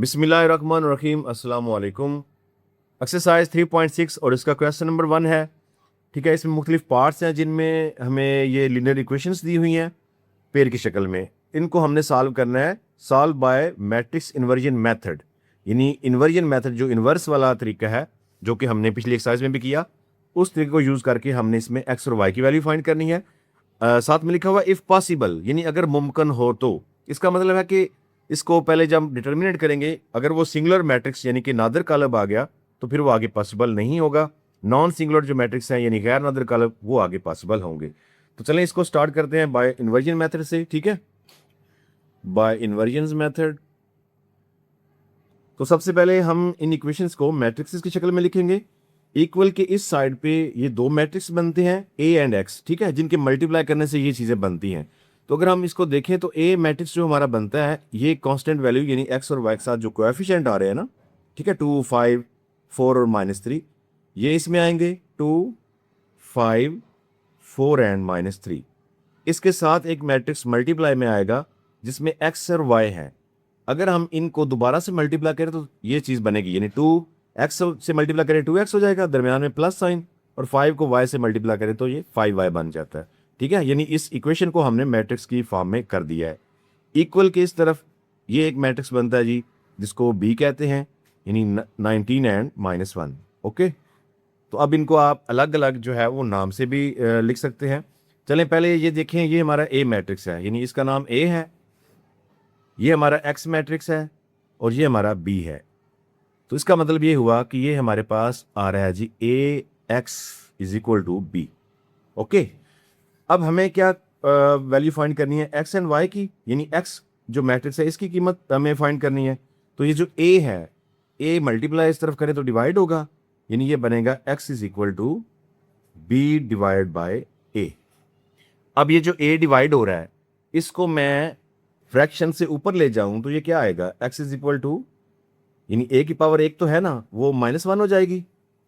बिस्मिल्लाहिर्रहमानिर्रहीम, अस्सलाम वालेकुम। एक्सरसाइज 3.6 और इसका क्वेश्चन नंबर 1 है। ठीक है, इसमें मुख्तलिफ पार्ट्स हैं जिनमें हमें ये लीनियर इक्वेशंस दी हुई हैं पेयर की शक्ल में। इनको हमने सॉल्व करना है, solve by matrix inversion method. यानी इन्वर्जन मेथड जो इन्वर्स वाला तरीका है, जो कि हमने पिछली एक्सरसाइज में भी किया, उस तरीके को यूज़ करके हमने इसमें एक्स और वाई की वैल्यू फाइंड करनी है। साथ में लिखा हुआ इफ़ पॉसिबल, यानी अगर मुमकिन हो तो। इसका मतलब है कि इसको पहले जब हम डिटर्मिनेट करेंगे, अगर वो सिंगुलर मैट्रिक्स यानी कि नादर कालब आ गया तो फिर वो आगे पॉसिबल नहीं होगा। नॉन सिंगुलर जो मैट्रिक्स हैं यानी गैर नादर कालब, वो आगे पॉसिबल होंगे। तो चलें इसको स्टार्ट करते हैं बाय इन्वर्जन मेथड से। ठीक है, बाय इन्वर्जन मेथड। तो सबसे पहले हम इन इक्वेशंस को मैट्रिक्स की शक्ल में लिखेंगे। इक्वल के इस साइड पे ये दो मैट्रिक्स बनते हैं ए एंड एक्स, ठीक है, जिनके मल्टीप्लाई करने से ये चीज़ें बनती हैं। तो अगर हम इसको देखें तो ए मैट्रिक्स जो हमारा बनता है, ये कांस्टेंट वैल्यू यानी एक्स और वाई के साथ जो कोएफिशिएंट आ रहे हैं ना, ठीक है, 2, 5, 4 और -3, ये इसमें आएंगे 2, 5, 4 एंड -3। इसके साथ एक मैट्रिक्स मल्टीप्लाई में आएगा जिसमें एक्स और वाई है। अगर हम इनको दोबारा से मल्टीप्लाई करें तो ये चीज़ बनेगी, यानी 2x से मल्टीप्लाई करें 2x हो जाएगा, दरमियान में प्लस साइन, और 5 को y से मल्टीप्लाई करें तो ये 5y बन जाता है। ठीक है, यानी इस इक्वेशन को हमने मैट्रिक्स की फॉर्म में कर दिया है। इक्वल के इस तरफ ये एक मैट्रिक्स बनता है जी, जिसको B कहते हैं, यानी 19 एंड -1। ओके, तो अब इनको आप अलग अलग जो है वो नाम से भी लिख सकते हैं। चलें पहले ये देखें, ये हमारा A मैट्रिक्स है, यानी इसका नाम A है। ये हमारा एक्स मैट्रिक्स है और ये हमारा बी है। तो इसका मतलब ये हुआ कि ये हमारे पास आ रहा है जी A X is equal to B. Okay, अब हमें क्या वैल्यू फाइंड करनी है एक्स एंड वाई की, यानी एक्स जो मैट्रिक्स है इसकी कीमत हमें फाइंड करनी है। तो ये जो ए है, ए मल्टीप्लाई इस तरफ करें तो डिवाइड होगा, यानी ये बनेगा X is equal to B divide by A. अब ये जो ए डिवाइड हो रहा है, इसको मैं फ्रैक्शन से ऊपर ले जाऊं तो ये क्या आएगा, x इज इक्वल टू, यानी a की पावर 1 तो है ना, वो -1 हो जाएगी।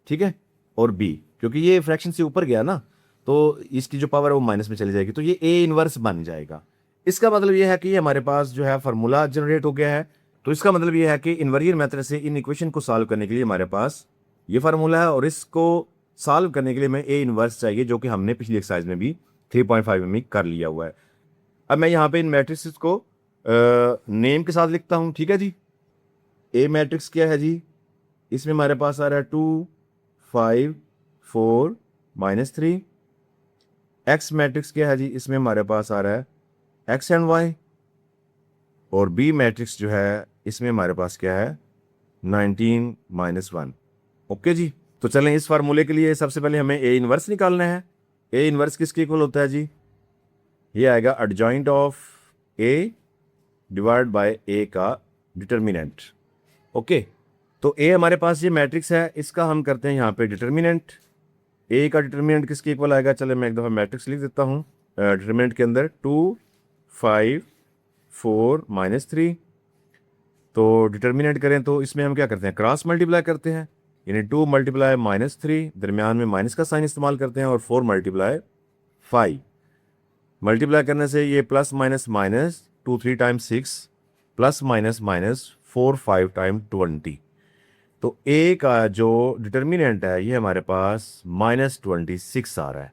ठीक है, और b क्योंकि ये फ्रैक्शन से ऊपर गया ना, तो इसकी जो पावर है वो माइनस में चली जाएगी, तो ये a इनवर्स बन जाएगा। इसका मतलब ये है कि ये हमारे पास जो है फार्मूला जनरेट हो गया है। तो इसका मतलब ये है कि इन्वर्जन मेथड से इन इक्वेशन को सॉल्व करने के लिए हमारे पास ये फार्मूला है, और इसको सॉल्व करने के लिए हमें a इनवर्स चाहिए, जो कि हमने पिछली एक्सरसाइज में भी 3.5 में कर लिया हुआ है। अब मैं यहाँ पे इन मैट्रिक्स को नेम के साथ लिखता हूँ। ठीक है जी, ए मैट्रिक्स क्या है जी, इसमें हमारे पास आ रहा है 2, 5, 4, -3। एक्स मैट्रिक्स क्या है जी, इसमें हमारे पास आ रहा है एक्स एंड वाई। और बी मैट्रिक्स जो है, इसमें हमारे पास क्या है, 19 -1। ओके जी, तो चलें इस फार्मूले के लिए सबसे पहले हमें ए इनवर्स निकालना है। ए इनवर्स किसके इक्वल होता है जी, ये आएगा adjoint of A divide by A का डिटर्मिनेंट। ओके, तो ए हमारे पास ये मैट्रिक्स है, इसका हम करते हैं यहाँ पे डिटर्मिनेंट। ए का डिटर्मिनेंट किसके इक्वल आएगा, चले मैं एक दफ़ा मैट्रिक्स लिख देता हूँ। डिटर्मिनेंट के अंदर 2, 5, 4, -3। तो डिटर्मिनेंट करें तो इसमें हम क्या करते हैं, क्रॉस मल्टीप्लाई करते हैं, यानी 2 मल्टीप्लाई -3, दरमियान में माइनस का साइन इस्तेमाल करते हैं, और 4 मल्टीप्लाई 5। मल्टीप्लाई करने से ये plus minus minus 2 3 times 6 plus minus minus 4 5 time 20। तो ए का जो डिटर्मिनेंट है ये हमारे पास -26 आ रहा है।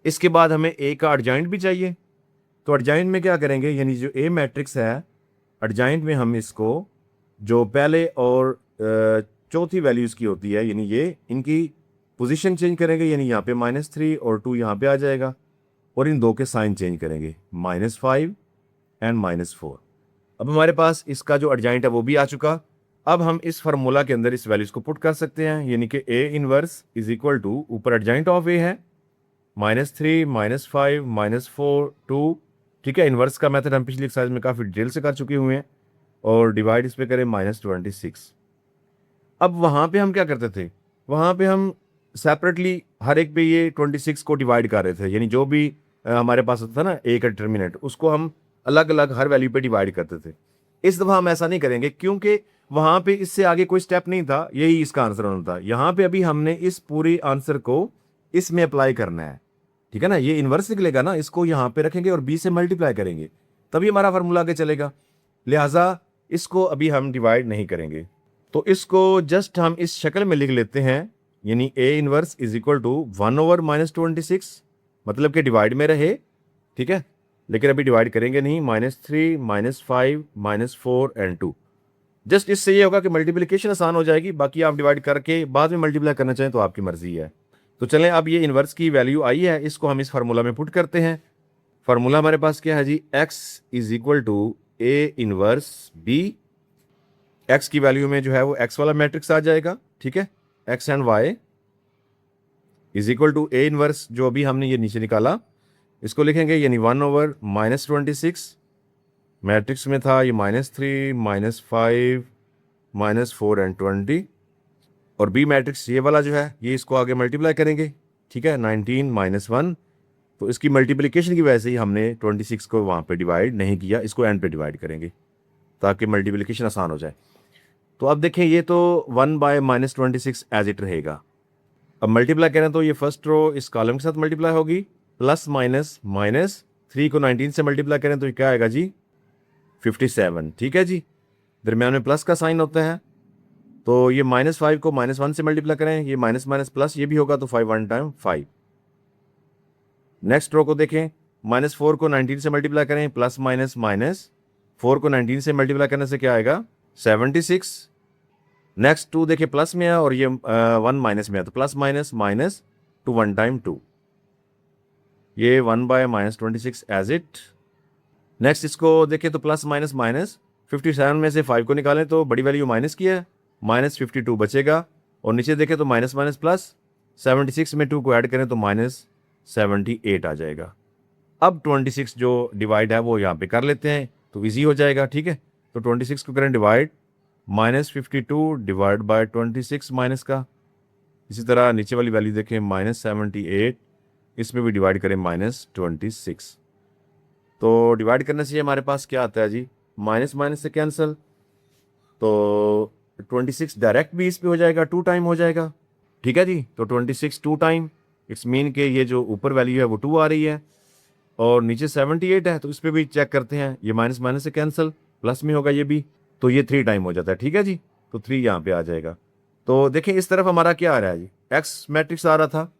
इसके बाद हमें ए का एडजॉइंट भी चाहिए। तो एडजॉइंट में क्या करेंगे, यानी जो ए मैट्रिक्स है, एडजॉइंट में हम इसको जो पहले और चौथी वैल्यूज़ की होती है, यानी ये इनकी पोजीशन चेंज करेंगे, यानी यहाँ पे -3 और 2 यहाँ पे आ जाएगा, और इन दो के साइन चेंज करेंगे, -5 एंड -4। अब हमारे पास इसका जो एडजॉइंट है वो भी आ चुका। अब हम इस फार्मूला के अंदर इस वैल्यूज को पुट कर सकते हैं, यानी कि A inverse is equal to, ऊपर एडजॉइंट ऑफ ए है, -3, -5, -4, 2। ठीक है, इनवर्स का मेथड हम पिछली एक्सरसाइज में काफ़ी डिटेल से कर चुके हुए हैं, और डिवाइड इस पे करें -26। अब वहाँ पे हम क्या करते थे, वहाँ पे हम सेपरेटली हर एक पे ये 26 को डिवाइड कर रहे थे, यानी जो भी हमारे पास होता था ना ए का डिटर्मिनेंट, उसको हम अलग अलग हर वैल्यू पे डिवाइड करते थे। इस दफ़ा हम ऐसा नहीं करेंगे, क्योंकि वहाँ पे इससे आगे कोई स्टेप नहीं था, यही इसका आंसर होना था। यहाँ पे अभी हमने इस पूरी आंसर को इसमें अप्लाई करना है। ठीक है ना, ये इन्वर्स निकलेगा ना, इसको यहाँ पे रखेंगे और बी से मल्टीप्लाई करेंगे, तभी हमारा फार्मूला आगे चलेगा। लिहाजा इसको अभी हम डिवाइड नहीं करेंगे, तो इसको जस्ट हम इस शक्ल में लिख लेते हैं, यानी A inverse is equal to 1/-26, मतलब कि डिवाइड में रहे, ठीक है, लेकिन अभी डिवाइड करेंगे नहीं, -3, -5, -4 एंड 2। जस्ट इससे ये होगा कि मल्टीप्लिकेशन आसान हो जाएगी, बाकी आप डिवाइड करके बाद में मल्टीप्लाई करना चाहें तो आपकी मर्जी है। तो चलें, अब ये इन्वर्स की वैल्यू आई है, इसको हम इस फार्मूला में पुट करते हैं। फार्मूला हमारे पास क्या है जी, x is equal to A inverse B. x की वैल्यू में जो है वो x वाला मैट्रिक्स आ जाएगा, ठीक है, x and y is equal to A inverse, जो अभी हमने ये नीचे निकाला, इसको लिखेंगे, यानी 1/-26, मैट्रिक्स में था ये -3, -5, -4 एंड 20, और बी मैट्रिक्स ये वाला जो है, ये इसको आगे मल्टीप्लाई करेंगे, ठीक है, 19 -1। तो इसकी मल्टीप्लिकेशन की वजह से ही हमने 26 को वहाँ पे डिवाइड नहीं किया, इसको एंड पे डिवाइड करेंगे ताकि मल्टीप्लिकेशन आसान हो जाए। तो अब देखें, ये तो 1/-26 एज इट रहेगा। अब मल्टीप्लाई करें तो ये फर्स्ट रो इस कॉलम के साथ मल्टीप्लाई होगी, प्लस माइनस माइनस 3 को 19 से मल्टीप्लाई करें तो ये क्या आएगा जी, 57, ठीक है जी। दरम्यान में प्लस का साइन होता है, तो ये -5 को -1 से मल्टीप्लाई करें, ये माइनस माइनस प्लस ये भी होगा, तो 5 1 टाइम 5। नेक्स्ट रो को देखें, -4 को 19 से मल्टीप्लाई करें, प्लस माइनस माइनस 4 को 19 से मल्टीप्लाई करने से क्या आएगा, 76। नेक्स्ट 2 देखिए प्लस में है और ये 1 माइनस में है, तो प्लस माइनस माइनस 2 1 टाइम 2, ये 1/-26 एज इट। नेक्स्ट इसको देखें तो प्लस माइनस माइनस 57 में से 5 को निकालें तो बड़ी वैल्यू माइनस की है, -52 बचेगा, और नीचे देखें तो माइनस माइनस प्लस, 76 में 2 को ऐड करें तो -78 आ जाएगा। अब 26 जो डिवाइड है वो यहाँ पे कर लेते हैं तो इजी हो जाएगा, ठीक है। तो 26 को करें डिवाइड, -52 डिवाइड बाय 26 माइनस का, इसी तरह नीचे वाली वैल्यू देखें -78, इसमें भी डिवाइड करें -26। तो डिवाइड करने से हमारे पास क्या आता है जी, माइनस माइनस से कैंसिल, तो 26 डायरेक्ट भी इस पे हो जाएगा, 2 टाइम हो जाएगा, ठीक है जी। तो 26 2 टाइम, इट्स मीन के ये जो ऊपर वैल्यू है वो 2 आ रही है, और नीचे 78 है, तो इस पर भी चेक करते हैं, ये माइनस माइनस से कैंसिल, प्लस में होगा ये भी, तो ये 3 टाइम हो जाता है, ठीक है जी। तो 3 यहाँ पे आ जाएगा। तो देखें इस तरफ हमारा क्या आ रहा है जी, एक्स मैट्रिक्स आ रहा था,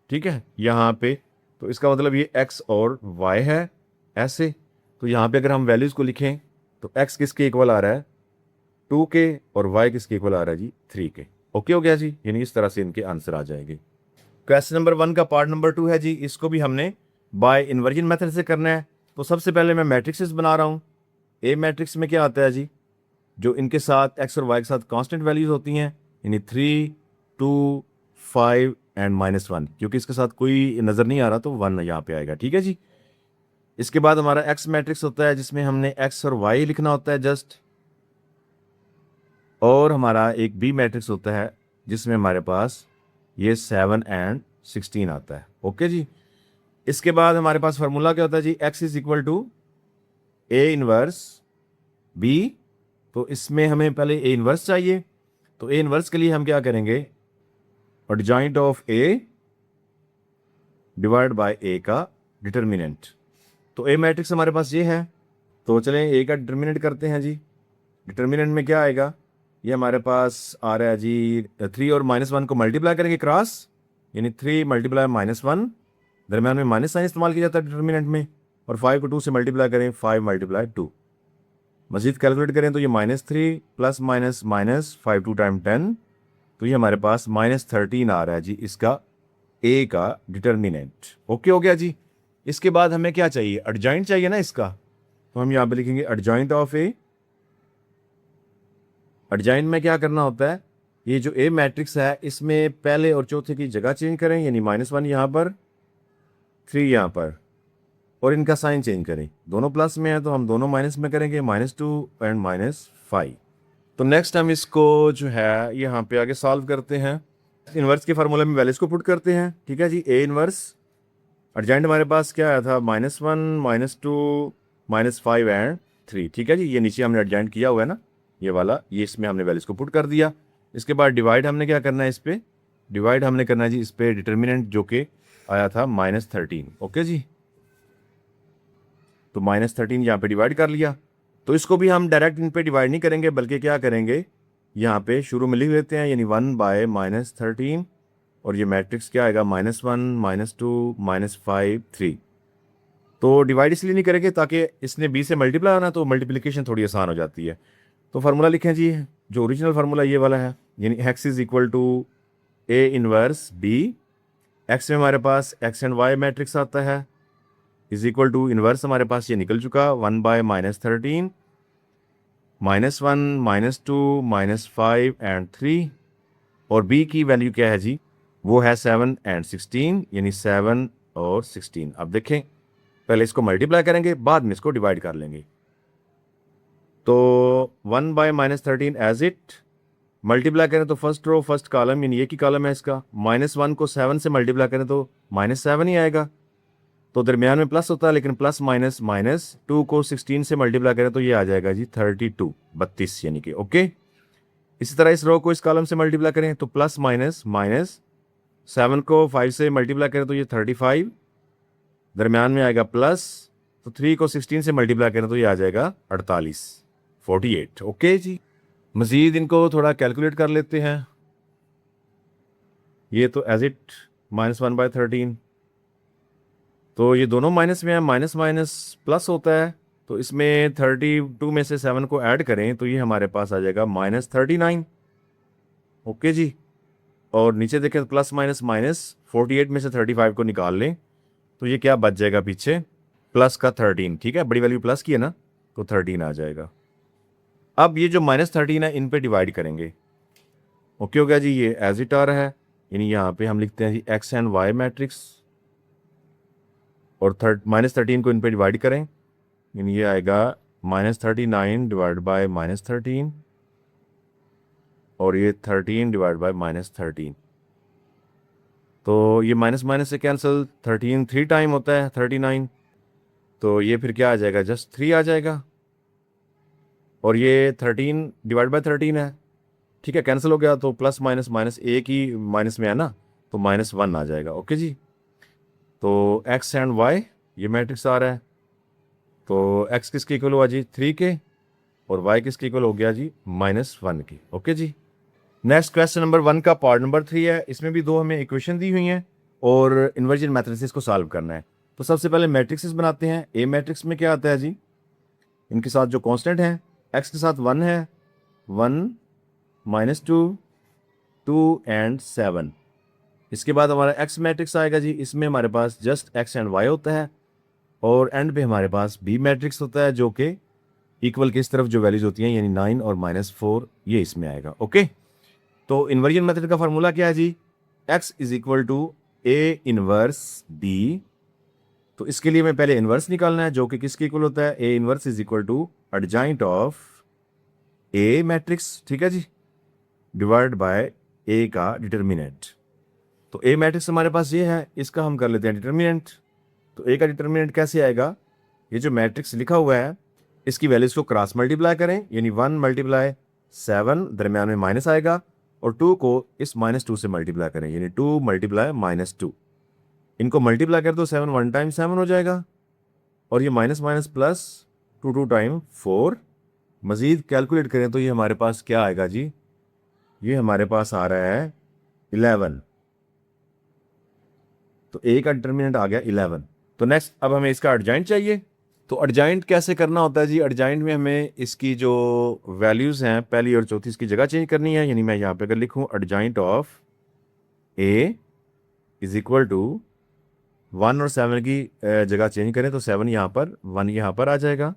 ठीक है, यहाँ पे, तो इसका मतलब ये एक्स और वाई है ऐसे। तो यहाँ पे अगर हम वैल्यूज़ को लिखें तो एक्स किसके इक्वल आ रहा है, 2 के, और वाई किसके इक्वल आ रहा है जी, 3 के। ओके हो गया जी, यानी इस तरह से इनके आंसर आ जाएंगे। क्वेश्चन नंबर 1 का पार्ट नंबर 2 है जी, इसको भी हमने बाय इन्वर्जन मेथड से करना है। तो सबसे पहले मैं मैट्रिक्सेस बना रहा हूँ। ए मैट्रिक्स में क्या आता है जी, जो इनके साथ एक्स और वाई के साथ कांस्टेंट वैल्यूज होती हैं, यानी 3, 2, 5 एंड -1, क्योंकि इसके साथ कोई नज़र नहीं आ रहा तो 1 यहाँ पे आएगा, ठीक है जी। इसके बाद हमारा एक्स मैट्रिक्स होता है जिसमें हमने एक्स और वाई लिखना होता है जस्ट, और हमारा एक बी मैट्रिक्स होता है जिसमें हमारे पास ये 7 एंड 16 आता है। ओके जी। इसके बाद हमारे पास फार्मूला क्या होता है जी, X is equal to A inverse B. तो इसमें हमें पहले ए इनवर्स चाहिए, तो ए इनवर्स के लिए हम क्या करेंगे, adjoint of A divide by A का डिटर्मिनेंट। तो ए मैट्रिक्स हमारे पास ये है, तो चलें ए का डिटर्मिनेंट करते हैं जी। डिटर्मिनेंट में क्या आएगा, ये हमारे पास आ रहा है जी, 3 और -1 को मल्टीप्लाई करेंगे क्रॉस, यानी 3 मल्टीप्लाई -1, दरम्यान में माइनस साइन इस्तेमाल किया जाता है डिटर्मिनेंट में, और 5 को 2 से मल्टीप्लाई करें, 5 मल्टीप्लाई 2। मजीद कैलकुलेट करें तो ये -3 प्लस माइनस माइनस 5 2 टाइम 10, तो ये हमारे पास -13 आ रहा है जी इसका ए का डिटर्मिनेंट। ओके हो गया जी। इसके बाद हमें क्या चाहिए, एडजॉइंट चाहिए ना इसका, तो हम यहाँ पे लिखेंगे एडजॉइंट ऑफ ए। एडजॉइंट में क्या करना होता है, ये जो ए मैट्रिक्स है इसमें पहले और चौथे की जगह चेंज करें, यानी -1 यहाँ पर, 3 यहाँ पर, और इनका साइन चेंज करें, दोनों प्लस में है तो हम दोनों माइनस में करेंगे, -2 एंड -5। तो नेक्स्ट हम इसको जो है यहाँ पे आगे सॉल्व करते हैं, इन्वर्स के फार्मूले में वैल्यूज को पुट करते हैं, ठीक है जी। ए इन्वर्स एडजॉइंट हमारे पास क्या आया था, -1 -2 -5 एंड 3, ठीक है जी। ये नीचे हमने एडजॉइंट किया हुआ है ना, ये वाला, ये इसमें हमने वैल्यूज को पुट कर दिया। इसके बाद डिवाइड हमने क्या करना है, इस पे डिवाइड हमने करना है जी, इस पे डिटर्मिनेंट जो कि आया था -13। ओके जी, तो -13 यहाँ पे डिवाइड कर लिया। तो इसको भी हम डायरेक्ट इन पे डिवाइड नहीं करेंगे, बल्कि क्या करेंगे, यहाँ पे शुरू में लिख लेते हैं, यानी 1/-13, और ये मैट्रिक्स क्या आएगा, -1 -2 -5 3। तो डिवाइड इसलिए नहीं करेंगे ताकि इसने बी से मल्टीप्लाई होना, तो मल्टीप्लिकेशन थोड़ी आसान हो जाती है। तो फार्मूला लिखें जी, जो ओरिजिनल फार्मूला ये वाला है, यानी x is equal to A inverse B. X में हमारे पास एक्स एंड वाई मैट्रिक्स आता है, इज इक्वल टू इनवर्स हमारे पास ये निकल चुका 1/-13 -1 -2 -5 एंड 3, और b की वैल्यू क्या है जी, वो है 7 एंड 16, यानी 7 और 16। अब देखें, पहले इसको मल्टीप्लाई करेंगे, बाद में इसको डिवाइड कर लेंगे। तो 1/-13 एज इट मल्टीप्लाई करें तो फर्स्ट रो फर्स्ट कॉलम, यानी एक ही कॉलम है इसका, -1 को 7 से मल्टीप्लाई करें तो -7 ही आएगा। तो दरमियान में प्लस होता है, लेकिन प्लस माइनस, -2 को 16 से मल्टीप्लाई करें तो ये आ जाएगा जी 32 यानी कि ओके। इसी तरह इस रो को इस कॉलम से मल्टीप्लाई करें तो प्लस माइनस, -7 को 5 से मल्टीप्लाई करें तो ये 35, दरमियान में आएगा प्लस, तो 3 को 16 से मल्टीप्लाई करें तो ये आ जाएगा 48 ओके जी। मज़ीद इनको थोड़ा कैलकुलेट कर लेते हैं। ये तो एज इट -1/13, तो ये दोनों माइनस में है, माइनस माइनस प्लस होता है, तो इसमें 32 में से 7 को ऐड करें तो ये हमारे पास आ जाएगा -39 ओके जी। और नीचे देखें तो प्लस माइनस माइनस, 48 में से 35 को निकाल लें तो ये क्या बच जाएगा पीछे, प्लस का 13, ठीक है, बड़ी वैल्यू प्लस की है ना, तो 13 आ जाएगा। अब ये जो -13 है इन पे डिवाइड करेंगे, ओके हो गया जी, ये एज इट आ रहा है, यानी यहाँ पे हम लिखते हैं जी एक्स एंड वाई मैट्रिक्स, और -13 को इन पे डिवाइड करें, यानी ये आएगा -39 डिवाइड बाय -13, और ये 13 डिवाइड बाय -13। तो ये माइनस माइनस से कैंसिल, 13 3 टाइम होता है 39, तो ये फिर क्या आ जाएगा, जस्ट 3 आ जाएगा, और ये 13 डिवाइड बाय 13 है, ठीक है, कैंसिल हो गया, तो प्लस माइनस माइनस एक ही माइनस में है ना, तो -1 आ जाएगा ओके जी। तो एक्स एंड वाई ये मैट्रिक्स आ रहा है, तो एक्स किसके इक्वल हुआ जी 3 के, और वाई किसके इक्वल हो गया जी -1 के ओके जी। नेक्स्ट क्वेश्चन नंबर 1 का पार्ट नंबर 3 है, इसमें भी दो हमें इक्वेशन दी हुई हैं और इन्वर्जन मैट्रिसेस को सॉल्व करना है। तो सबसे पहले मैट्रिक्सेस बनाते हैं। ए मैट्रिक्स में क्या आता है जी, इनके साथ जो कांस्टेंट है, एक्स के साथ 1 है, 1 -2 2 एंड 7। इसके बाद हमारा एक्स मैट्रिक्स आएगा जी, इसमें हमारे पास जस्ट एक्स एंड वाई होता है, और एंड पे हमारे पास बी मैट्रिक्स होता है जो कि इक्वल की इस तरफ जो वैल्यूज होती हैं, यानी 9 और -4, ये इसमें आएगा ओके। तो इन्वर्जन मेथड का फार्मूला क्या है जी, x is equal to A inverse B. तो इसके लिए मैं पहले इनवर्स निकालना है, जो कि किसके इक्वल होता है, A inverse is equal to adjoint of A matrix, ठीक है जी, डिवाइड बाय ए का डिटर्मिनेंट। तो ए मैट्रिक्स हमारे पास ये है, इसका हम कर लेते हैं डिटर्मिनेंट। तो ए का डिटर्मिनेंट कैसे आएगा, ये जो मैट्रिक्स लिखा हुआ है इसकी वैल्यूज को क्रॉस मल्टीप्लाई करें, यानी 1 × 7, दरमियान में माइनस आएगा, और 2 को इस -2 से मल्टीप्लाई करें, यानी 2 × -2। इनको मल्टीप्लाई कर दो, 7 1 टाइम 7 हो जाएगा, और ये माइनस माइनस प्लस 2 2 टाइम 4। मज़ीद कैलकुलेट करें तो ये हमारे पास क्या आएगा जी, ये हमारे पास आ रहा है 11। तो ए का डिटर्मिनेंट आ गया 11। तो नेक्स्ट अब हमें इसका एडजॉइंट चाहिए। तो एडजॉइंट कैसे करना होता है जी, एडजॉइंट में हमें इसकी जो वैल्यूज़ हैं पहली और चौथी, इसकी जगह चेंज करनी है, यानी मैं यहाँ पे अगर लिखूँ adjoint of A is equal to 1 और 7 की जगह चेंज करें तो 7 यहाँ पर, 1 यहाँ पर आ जाएगा,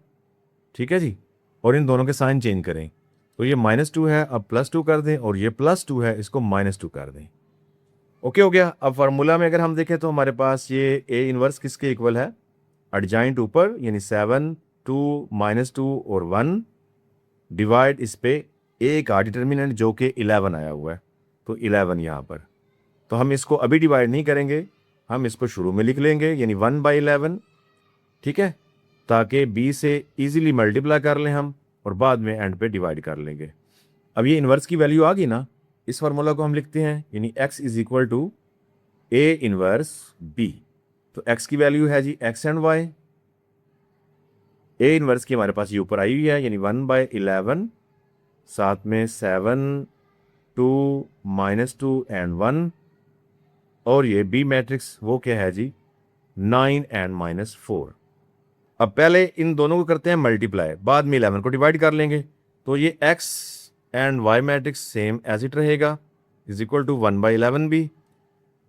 ठीक है जी, और इन दोनों के साइन चेंज करें, तो ये -2 है, अब +2 कर दें, और ये +2 है, इसको -2 कर दें, ओके हो गया। अब फार्मूला में अगर हम देखें तो हमारे पास ये ए इनवर्स किसके इक्वल है, एडजॉइंट ऊपर, यानी 7 2 -2 और 1 डिवाइड इस पे ए का डिटर्मिनेंट जो कि 11 आया हुआ है, तो 11 यहाँ पर। तो हम इसको अभी डिवाइड नहीं करेंगे, हम इसको शुरू में लिख लेंगे, यानी 1/11, ठीक है, ताकि b से इजीली मल्टीप्लाई कर लें हम, और बाद में एंड पे डिवाइड कर लेंगे। अब ये इन्वर्स की वैल्यू आ गई ना, इस फार्मूला को हम लिखते हैं, यानी x is equal to A inverse b। तो x की वैल्यू है जी x and y, A inverse की हमारे पास ये ऊपर आई हुई है, यानी 1/11, साथ में 7, 2, -2 एंड 1, और ये बी मैट्रिक्स वो क्या है जी, 9 एंड -4। अब पहले इन दोनों को करते हैं मल्टीप्लाई, बाद में 11 को डिवाइड कर लेंगे। तो ये X and Y matrix same as it रहेगा, इज इक्वल टू 1/11 भी।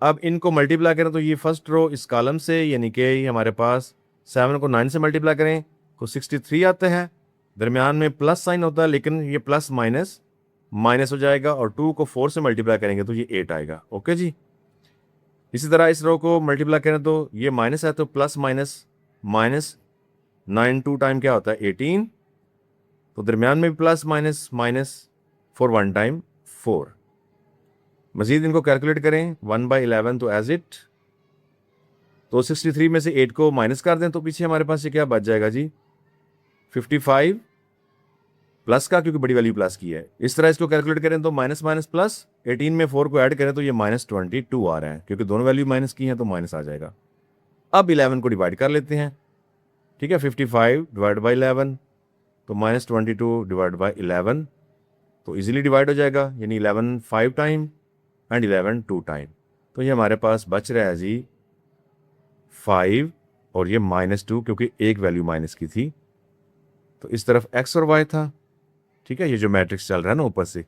अब इनको मल्टीप्लाई करें तो ये फर्स्ट रो इस कॉलम से, यानी कि हमारे पास 7 को 9 से मल्टीप्लाई करें तो 63 आता है, दरमियान में प्लस साइन होता है, लेकिन ये प्लस माइनस माइनस हो जाएगा, और 2 को 4 से मल्टीप्लाई करेंगे तो ये 8 आएगा। ओके जी। इसी तरह इस रो को मल्टीप्लाई करें तो ये माइनस है, तो प्लस माइनस माइनस 9 2 टाइम क्या होता है 18, तो दरमियान में भी plus minus minus for 1 time 4। मजीद इनको कैलकुलेट करें 1/11 तो एज इट, तो 63 में से 8 को माइनस कर दें तो पीछे हमारे पास ये क्या बच जाएगा जी, 55 प्लस का, क्योंकि बड़ी वैल्यू प्लस की है। इस तरह इसको कैलकुलेट करें तो माइनस माइनस प्लस, 18 में 4 को ऐड करें तो ये -22 आ रहा है, क्योंकि दोनों वैल्यू माइनस की हैं तो माइनस आ जाएगा। अब 11 को डिवाइड कर लेते हैं, ठीक है, 55 डिवाइड बाई 11, तो -22 डिवाइड बाई 11, तो इजीली डिवाइड हो जाएगा, यानी 11 5 टाइम एंड 11 2 टाइम। तो ये हमारे पास बच रहा है जी 5, और ये -2, क्योंकि एक वैल्यू माइनस की थी। तो इस तरफ x और y था, ठीक है, ये जो मैट्रिक्स चल रहा है ना ऊपर से,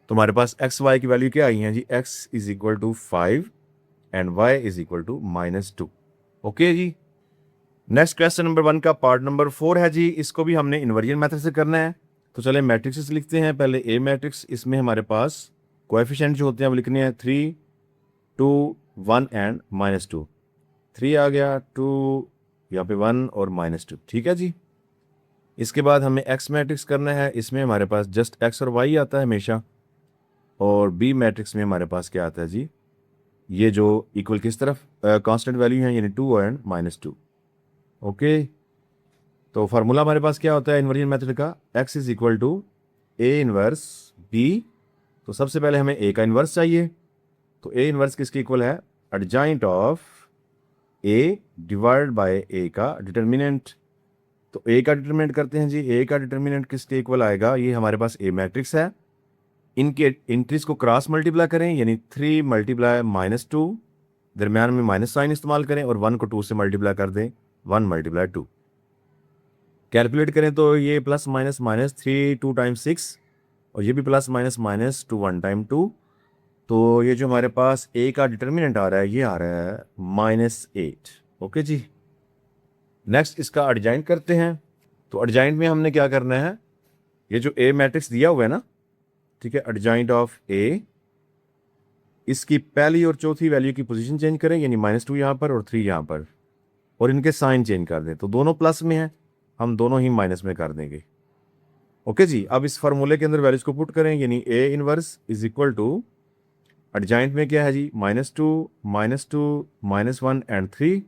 तो हमारे पास x y की वैल्यू क्या आई है जी, x is equal to 5 and y is equal to -2। Okay जी। नेक्स्ट क्वेश्चन नंबर 1 का पार्ट नंबर 4 है जी, इसको भी हमने इन्वर्जन मेथड से करना है। तो चले मैट्रिक्स लिखते हैं। पहले ए मैट्रिक्स, इसमें हमारे पास कोएफिशिएंट जो होते हैं वो लिखने हैं 3, 2, 1 एंड -2। 3 आ गया, 2 यहाँ पे 1 और -2, ठीक है जी। इसके बाद हमें एक्स मैट्रिक्स करना है, इसमें हमारे पास जस्ट एक्स और वाई आता है हमेशा, और बी मैट्रिक्स में हमारे पास क्या आता है जी, ये जो इक्वल किस तरफ कांस्टेंट वैल्यू है, यानी 2 एंड -2। ओके, तो फार्मूला हमारे पास क्या होता है इन्वर्जन मेथड का, x is equal to A inverse B. तो सबसे पहले हमें ए का इन्वर्स चाहिए, तो ए इनवर्स किसके इक्वल है, adjoint of A divide by A का डिटर्मिनेंट। तो ए का डिटर्मिनेंट करते हैं जी, ए का डिटर्मिनेंट किसके इक्वल आएगा, ये हमारे पास ए मैट्रिक्स है, इनके इंट्रीज को क्रॉस मल्टीप्लाई करें, यानी 3 मल्टीप्लाई -2, दरमियान में माइनस साइन इस्तेमाल करें, और 1 को 2 से मल्टीप्लाई कर दें, 1 मल्टीप्लाई 2। कैलकुलेट करें तो ये प्लस माइनस -3 2 टाइम्स 6, और ये भी प्लस माइनस -2 1 टाइम 2। तो ये जो हमारे पास ए का डिटर्मिनेंट आ रहा है, ये आ रहा है -8। ओके जी। नेक्स्ट इसका एडजॉइंट करते हैं। तो एडजॉइंट में हमने क्या करना है, ये जो ए मैट्रिक्स दिया हुआ है ना, ठीक है, एडजॉइंट ऑफ ए, इसकी पहली और चौथी वैल्यू की पोजीशन चेंज करें, यानी -2 यहाँ पर और 3 यहाँ पर, और इनके साइन चेंज कर दें। तो दोनों प्लस में है, हम दोनों ही माइनस में कर देंगे। ओके जी। अब इस फार्मूले के अंदर वैल्यूज को पुट करें, यानी A inverse is equal to, adjoint में क्या है जी, -2 -2 -1 एंड 3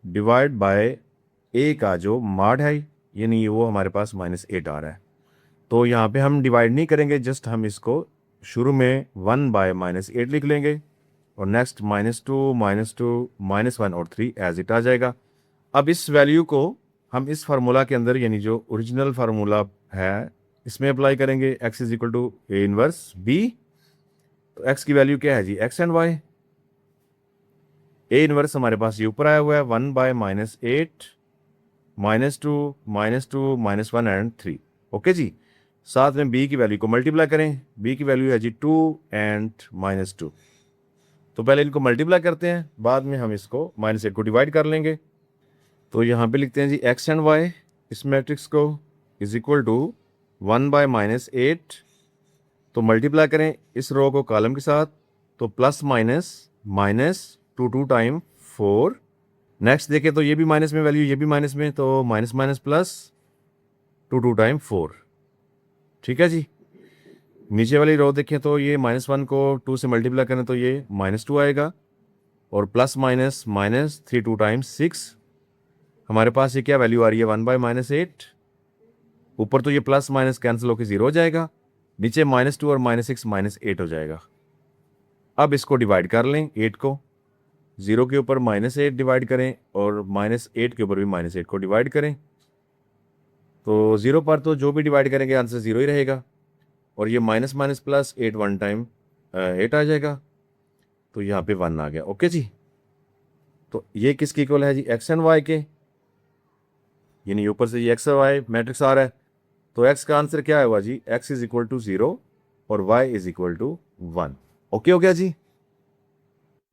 डिवाइड बाय ए का जो मॉड है, यानी वो हमारे पास -8 आ रहा है। तो यहाँ पे हम डिवाइड नहीं करेंगे, जस्ट हम इसको शुरू में 1/-8 लिख लेंगे, और नेक्स्ट -2 -2 -1 और 3 एज इट आ जाएगा। अब इस वैल्यू को हम इस फार्मूला के अंदर, यानी जो ओरिजिनल फार्मूला है, इसमें अप्लाई करेंगे, x is equal to A inverse B. तो x की वैल्यू क्या है जी, x and y। A inverse हमारे पास ये ऊपर आया हुआ है, 1/-8 -2 -2 -1 एंड 3। ओके जी। साथ में b की वैल्यू को मल्टीप्लाई करें, b की वैल्यू है जी 2 एंड -2। तो पहले इनको मल्टीप्लाई करते हैं, बाद में हम इसको -8 को डिवाइड कर लेंगे। तो यहाँ पे लिखते हैं जी x एंड y, इस मैट्रिक्स को इज इक्वल टू 1/-8। तो मल्टीप्लाई करें इस रो को कॉलम के साथ, तो प्लस माइनस -2 टाइम 4। नेक्स्ट देखें तो ये भी माइनस में वैल्यू, ये भी माइनस में, तो माइनस माइनस प्लस 2 टाइम 4। ठीक है जी। नीचे वाली रो देखें तो ये -1 को 2 से मल्टीप्लाई करें तो ये -2 आएगा, और प्लस माइनस -3 2 टाइम्स 6, हमारे पास ये क्या वैल्यू आ रही है, 1/-8। ऊपर तो ये प्लस माइनस कैंसिल होकर 0 हो जाएगा, नीचे -2 और -6 -8 हो जाएगा। अब इसको डिवाइड कर लें, 8 को 0 के ऊपर -8 डिवाइड करें, और -8 के ऊपर भी -8 को डिवाइड करें। तो 0 पर तो जो भी डिवाइड करेंगे आंसर 0 ही रहेगा, और ये minus minus plus 8 one time 8 आ जाएगा, तो यहाँ पे 1 आ गया। ओके जी, तो ये किसके इक्वल है जी, एक्स एंड वाई के, यानी ऊपर से ये एक्स और वाई मैट्रिक्स आ रहा है, तो एक्स का आंसर क्या होगा जी, एक्स इज इक्वल टू 0 और Y is equal to 1। Okay हो गया जी।